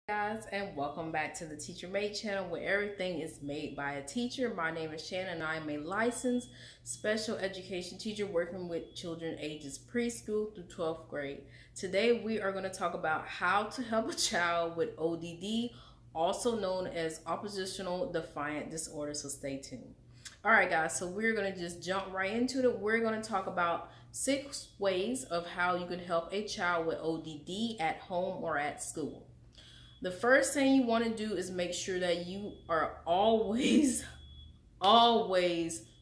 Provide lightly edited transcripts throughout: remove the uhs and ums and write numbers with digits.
Guys, and welcome back to the Teacher Made channel where everything is made by a teacher. My name is Shannon and I am a licensed special education teacher working with children ages preschool through 12th grade. Today we are going to talk about how to help a child with ODD, also known as Oppositional Defiant Disorder, so stay tuned. Alright guys, so we're going to just jump right into it. We're going to talk about 6 ways of how you can help a child with ODD at home or at school. The first thing you want to do is make sure that you are always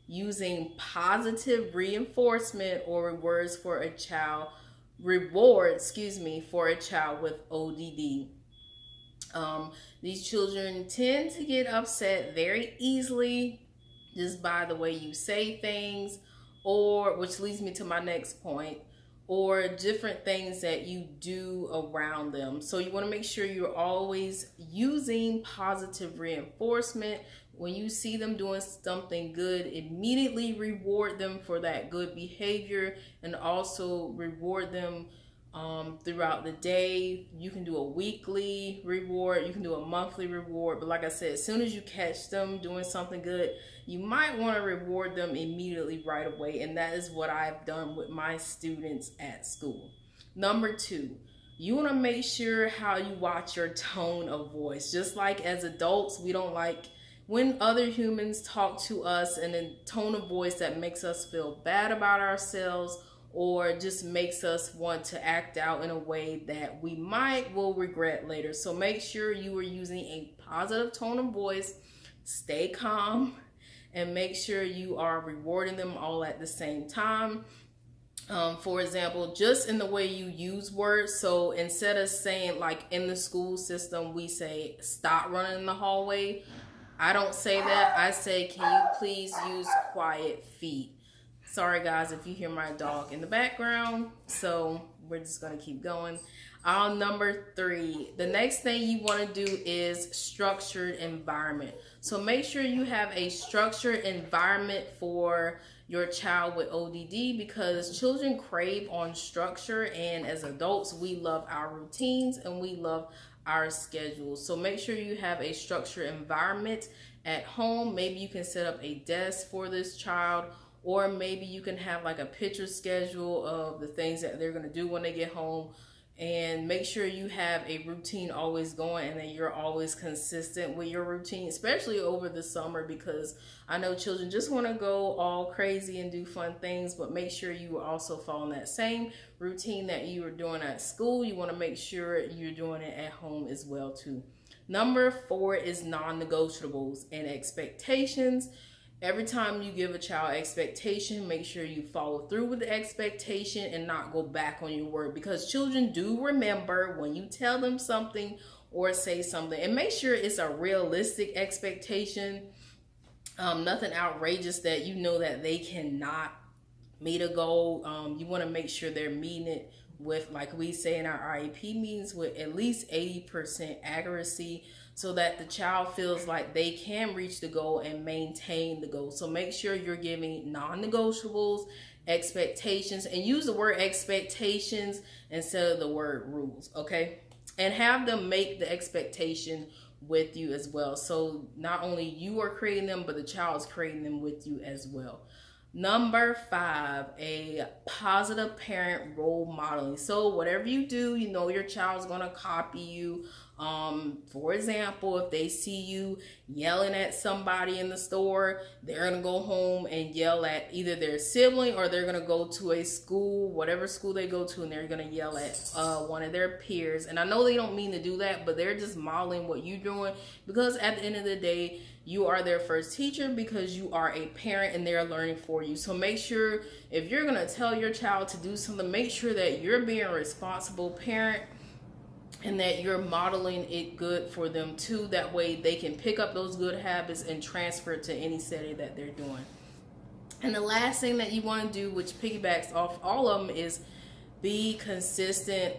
using positive reinforcement or rewards for a child, for a child with ODD. These children tend to get upset very easily just by the way you say things, or which leads me to my next point, or different things that you do around them. So you want to make sure you're always using positive reinforcement. When you see them doing something good, immediately reward them for that good behavior, and also reward them throughout the day. You can do a weekly reward, you can do a monthly reward, but like I said, as soon as you catch them doing something good, you might want to reward them immediately right away, and that is what I've done with my students at school. Number 2, you want to make sure how you watch your tone of voice. Just like as adults, we don't like when other humans talk to us in a tone of voice that makes us feel bad about ourselves, or just makes us want to act out in a way that we will regret later. So make sure you are using a positive tone of voice, stay calm, and make sure you are rewarding them all at the same time. For example, just in the way you use words. So instead of saying, like in the school system, we say, stop running in the hallway. I don't say that. I say, can you please use quiet feet? Sorry guys if you hear my dog in the background, so we're just going to keep going. Number 3, the next thing you want to do is structured environment. So make sure you have a structured environment for your child with ODD, because children crave on structure, and as adults we love our routines and we love our schedules. So make sure you have a structured environment at home. Maybe you can set up a desk for this child, or maybe you can have like a picture schedule of the things that they're going to do when they get home, and make sure you have a routine always going and that you're always consistent with your routine, especially over the summer, because I know children just want to go all crazy and do fun things, but make sure you are also following that same routine that you were doing at school. You want to make sure you're doing it at home as well too. Number 4 is non-negotiables and expectations. Every time you give a child expectation, make sure you follow through with the expectation and not go back on your word, because children do remember when you tell them something or say something. And make sure it's a realistic expectation, nothing outrageous that you know that they cannot meet a goal. You want to make sure they're meeting it with, like we say in our IEP meetings, with at least 80% accuracy, so that the child feels like they can reach the goal and maintain the goal. So make sure you're giving non-negotiables, expectations, and use the word expectations instead of the word rules, okay? And have them make the expectation with you as well. So not only you are creating them, but the child is creating them with you as well. Number 5, a positive parent role modeling. So whatever you do, you know your child's going to copy you. For example, if they see you yelling at somebody in the store, they're going to go home and yell at either their sibling, or they're going to go to a school, whatever school they go to, and they're going to yell at one of their peers. And I know they don't mean to do that, but they're just modeling what you're doing, because at the end of the day, you are their first teacher, because you are a parent and they're learning for you. So make sure if you're going to tell your child to do something, make sure that you're being a responsible parent and that you're modeling it good for them too. That way they can pick up those good habits and transfer it to any setting that they're doing. And the last thing that you want to do, which piggybacks off all of them, is be consistent.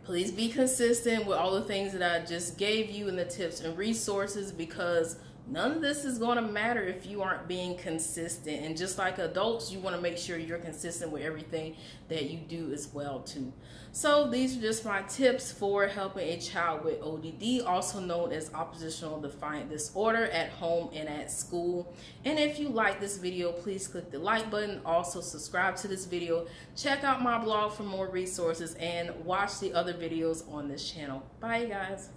Please be consistent with all the things that I just gave you and the tips and resources, because none of this is going to matter if you aren't being consistent. And just like adults, you want to make sure you're consistent with everything that you do as well too. So these are just my tips for helping a child with ODD, also known as Oppositional Defiant Disorder, at home and at school. And if you like this video, please click the like button. Also subscribe to this video. Check out my blog for more resources and watch the other videos on this channel. Bye guys.